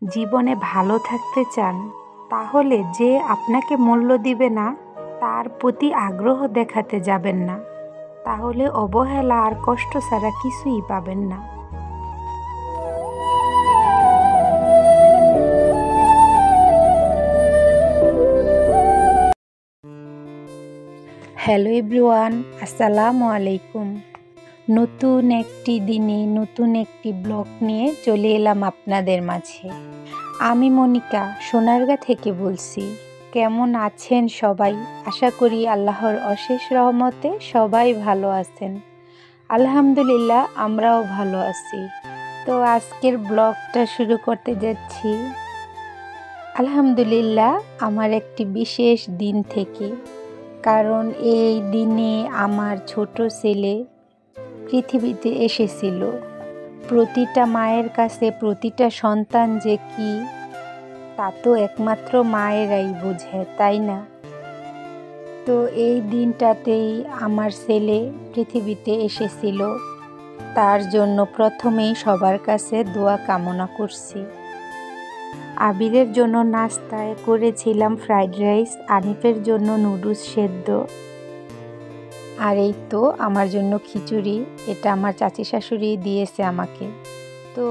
জীবনে ভালো থাকতে চান, তাহলে যে আপনাকে মূল্য দিবে না তার প্রতি আগ্রহ দেখাতে যাবেন না। তাহলে অবহেলা আর কষ্ট ছাড়া কিছুই পাবেন না। হ্যালো এভরিওয়ান, আসসালামু আলাইকুম। নতুন একটি দিনে নতুন একটি ব্লগ নিয়ে চলে এলাম আপনাদের মাঝে। আমি মনিকা সোনারগাঁ থেকে বলছি। কেমন আছেন সবাই? আশা করি আল্লাহর অশেষ রহমতে সবাই ভালো আছেন। আলহামদুলিল্লাহ, আমরাও ভালো আছি। তো আজকের ব্লগটা শুরু করতে যাচ্ছি আলহামদুলিল্লাহ আমার একটি বিশেষ দিন থেকে। কারণ এই দিনে আমার ছোট ছেলে পৃথিবীতে এসেছিল। প্রতিটা মায়ের কাছে প্রতিটা সন্তান যে কি, তা তো একমাত্র মায়েরাই বোঝে, তাই না? তো এই দিনটাতেই আমার ছেলে পৃথিবীতে এসেছিল। তার জন্য প্রথমেই সবার কাছে দোয়া কামনা করছি। আবিরের জন্য নাস্তায় করেছিলাম ফ্রাইড রাইস, আনিফের জন্য নুডলস সেদ্ধ, আর এই তো আমার জন্য খিচুড়ি। এটা আমার চাচি শাশুড়ি দিয়েছে আমাকে। তো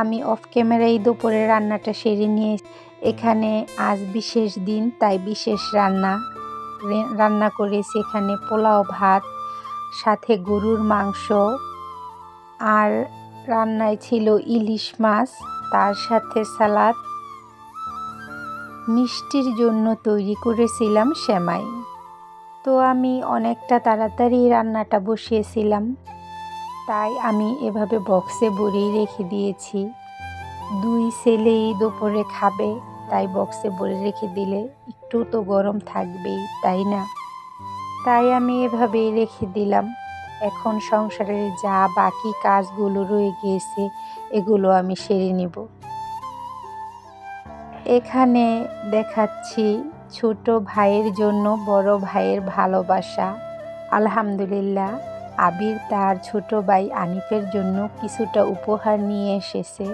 আমি অফ ক্যামেরায় দুপুরে রান্নাটা সেরে নিয়ে এখানে আজ বিশেষ দিন, তাই বিশেষ রান্না করেছি। এখানে পোলাও ভাত, সাথে গরুর মাংস, আর রান্নায় ছিল ইলিশ মাছ, তার সাথে সালাদ। মিষ্টির জন্য তৈরি করেছিলাম সেমাই। তো আমি অনেকটা তাড়াতাড়ি রান্নাটা বসিয়েছিলাম, তাই আমি এভাবে বক্সে ভরেই রেখে দিয়েছি। দুই ছেলেই দুপুরে খাবে, তাই বক্সে ভরে রেখে দিলে একটু তো গরম থাকবেই, তাই না? তাই আমি এভাবেই রেখে দিলাম। এখন সংসারের যা বাকি কাজগুলো রয়ে গিয়েছে এগুলো আমি সেরে নিব। এখানে দেখাচ্ছি ছোট ভাইয়ের জন্য বড় ভাইয়ের ভালোবাসা। আলহামদুলিল্লাহ, আবির তার ছোট ভাই আনিফের জন্য কিছুটা উপহার নিয়ে এসেছে।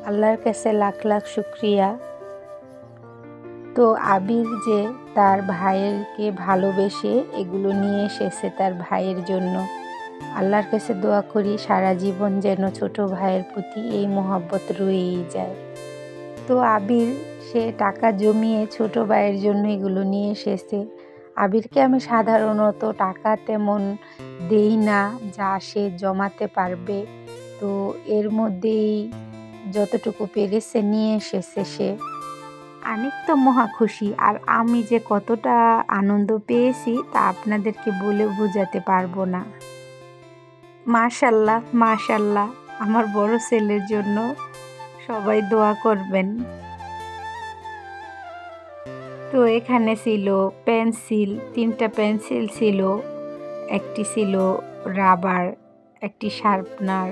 আল্লাহর কাছে লাখ লাখ শুকরিয়া। তো আবির যে তার ভাইয়েরকে ভালোবেসে এগুলো নিয়ে এসেছে তার ভাইয়ের জন্য। আল্লাহর কাছে দোয়া করি সারা জীবন যেন ছোট ভাইয়ের প্রতি এই মহব্বত রয়েই যায়। তো আবির সে টাকা জমিয়ে ছোট ভাইয়ের জন্য এগুলো নিয়ে এসেছে। আবিরকে আমি সাধারণত টাকা তেমন দেই না যা সে জমাতে পারবে। তো এর মধ্যেই যতটুকু পেরেছে নিয়ে এসেছে সে। অনেক তো মহা খুশি, আর আমি যে কতটা আনন্দ পেয়েছি তা আপনাদেরকে বলে বোঝাতে পারবো না। মাশাল্লাহ মাশাল্লাহ, আমার বড় ছেলের জন্য সবাই দোয়া করবেন। তো এখানে ছিল পেন্সিল, 3টা পেন্সিল ছিল, একটি ছিল রাবার, একটি শার্পনার,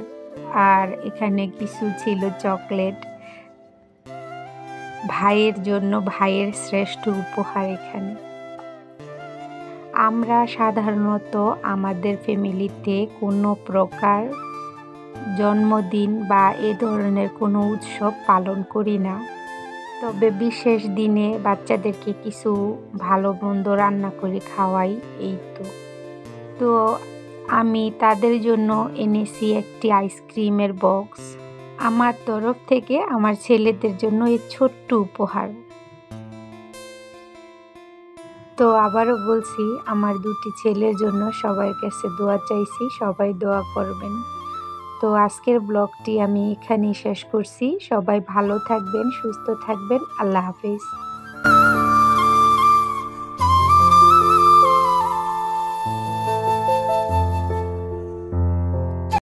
আর এখানে কিছু ছিল চকলেট। ভাইয়ের জন্য ভাইয়ের শ্রেষ্ঠ উপহার এখানে। আমরা সাধারণত আমাদের ফ্যামিলিতে কোনো প্রকার জন্মদিন বা এ ধরনের কোনো উৎসব পালন করি না। তবে বিশেষ দিনে বাচ্চাদেরকে কিছু ভালো মন্দ রান্না করে খাওয়াই, এই তো। তো আমি তাদের জন্য এনেছি একটি আইসক্রিমের বক্স। আমার তরফ থেকে আমার ছেলেদের জন্য এই ছোট্ট উপহার। তো আবারও বলছি, আমার 2টি ছেলের জন্য সবার কাছে দোয়া চাইছি, সবাই দোয়া করবেন। তো আজকের ব্লগটি আমি এখানেই শেষ করছি। সবাই ভালো থাকবেন, সুস্থ থাকবেন। আল্লাহ হাফেজ।